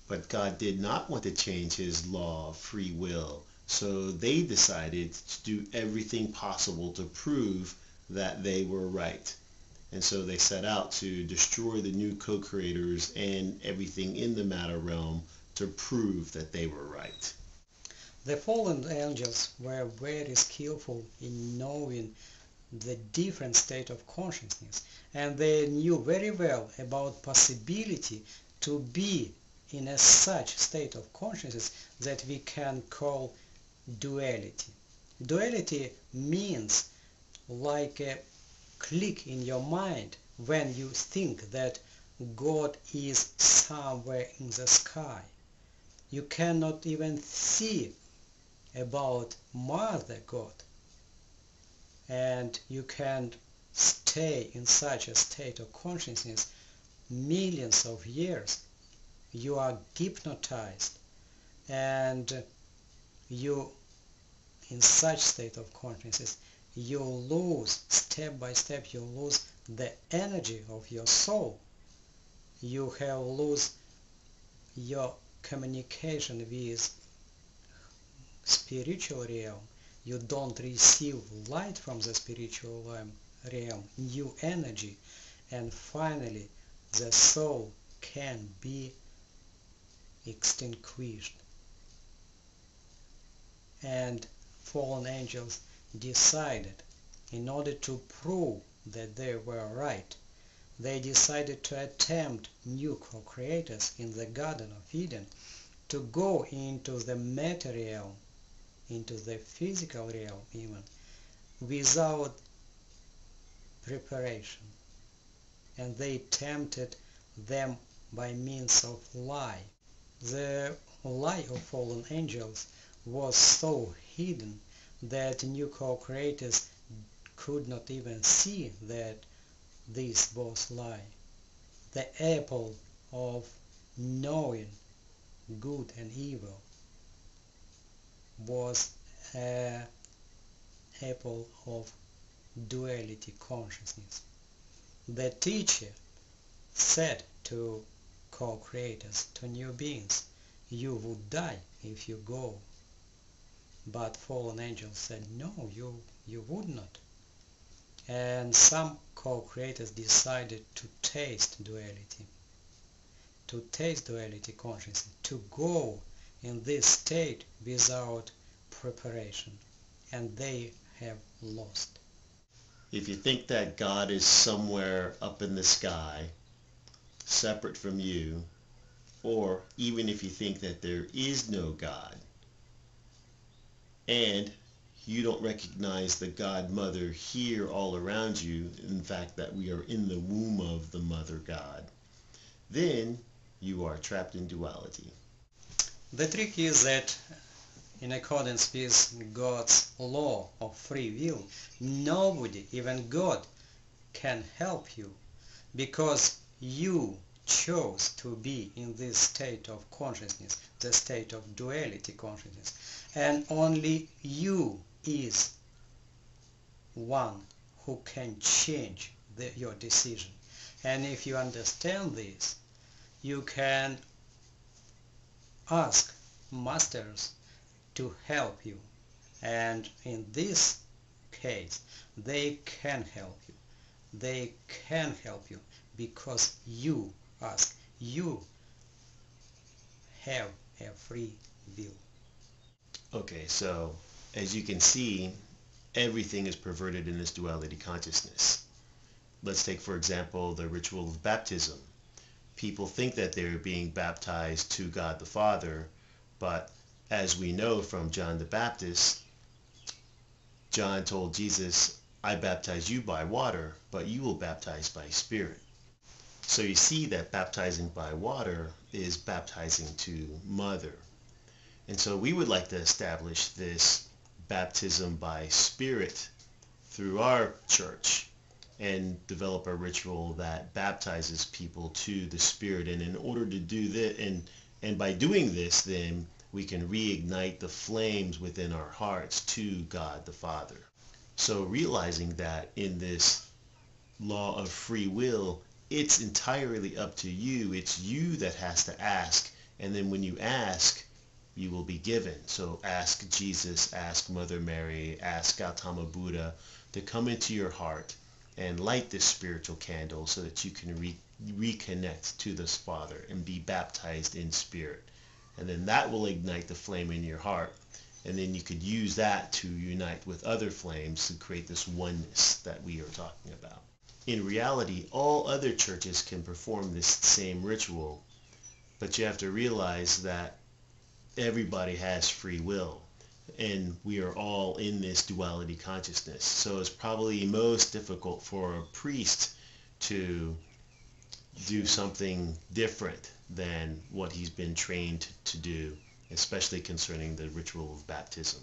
But God did not want to change his law of free will, so they decided to do everything possible to prove that they were right. And so they set out to destroy the new co-creators and everything in the matter realm to prove that they were right. The fallen angels were very skillful in knowing the different state of consciousness, and they knew very well about possibility to be in a such state of consciousness that we can call duality. Duality means like a click in your mind when you think that God is somewhere in the sky. You cannot even see about Mother God, and you can stay in such a state of consciousness millions of years. You are hypnotized, and you, in such state of consciousness, you lose, step by step, you lose the energy of your soul. You have lose your communication with spiritual realm. You don't receive light from the spiritual realm, new energy, and finally the soul can be extinguished. And fallen angels decided, in order to prove that they were right, they decided to attempt new co-creators in the Garden of Eden to go into the matter realm, into the physical realm even, without preparation. And they tempted them by means of lie. The lie of fallen angels was so hidden that new co-creators could not even see that this was lie. The apple of knowing good and evil was an apple of duality consciousness. The teacher said to co-creators, to new beings, you would die if you go. But fallen angels said, no, you would not. And some co-creators decided to taste duality consciousness, to go in this state without preparation, and they have lost. If you think that God is somewhere up in the sky, separate from you, or even if you think that there is no God, and you don't recognize the God Mother here all around you, in fact that we are in the womb of the Mother God, then you are trapped in duality. The trick is that in accordance with God's law of free will, nobody, even God, can help you, because you chose to be in this state of consciousness, the state of duality consciousness, and only you is one who can change your decision. And if you understand this, you can ask masters to help you, and in this case they can help you. They can help you because you ask. You have a free will. Okay, so as you can see, everything is perverted in this duality consciousness. Let's take, for example, the ritual of baptism. People think that they're being baptized to God the Father, but as we know from John the Baptist, John told Jesus, I baptize you by water, but you will baptize by Spirit. So you see that baptizing by water is baptizing to Mother. And so we would like to establish this baptism by Spirit through our church and develop a ritual that baptizes people to the Spirit. And in order to do that, and by doing this, then we can reignite the flames within our hearts to God the Father. So realizing that in this law of free will, it's entirely up to you. It's you that has to ask And then when you ask, you will be given. So ask Jesus, ask Mother Mary, ask Gautama Buddha to come into your heart and light this spiritual candle so that you can reconnect to this Father and be baptized in spirit. And then that will ignite the flame in your heart. And then you could use that to unite with other flames to create this oneness that we are talking about. In reality, all other churches can perform this same ritual, but you have to realize that everybody has free will, and we are all in this duality consciousness. So it's probably most difficult for a priest to do something different than what he's been trained to do, especially concerning the ritual of baptism.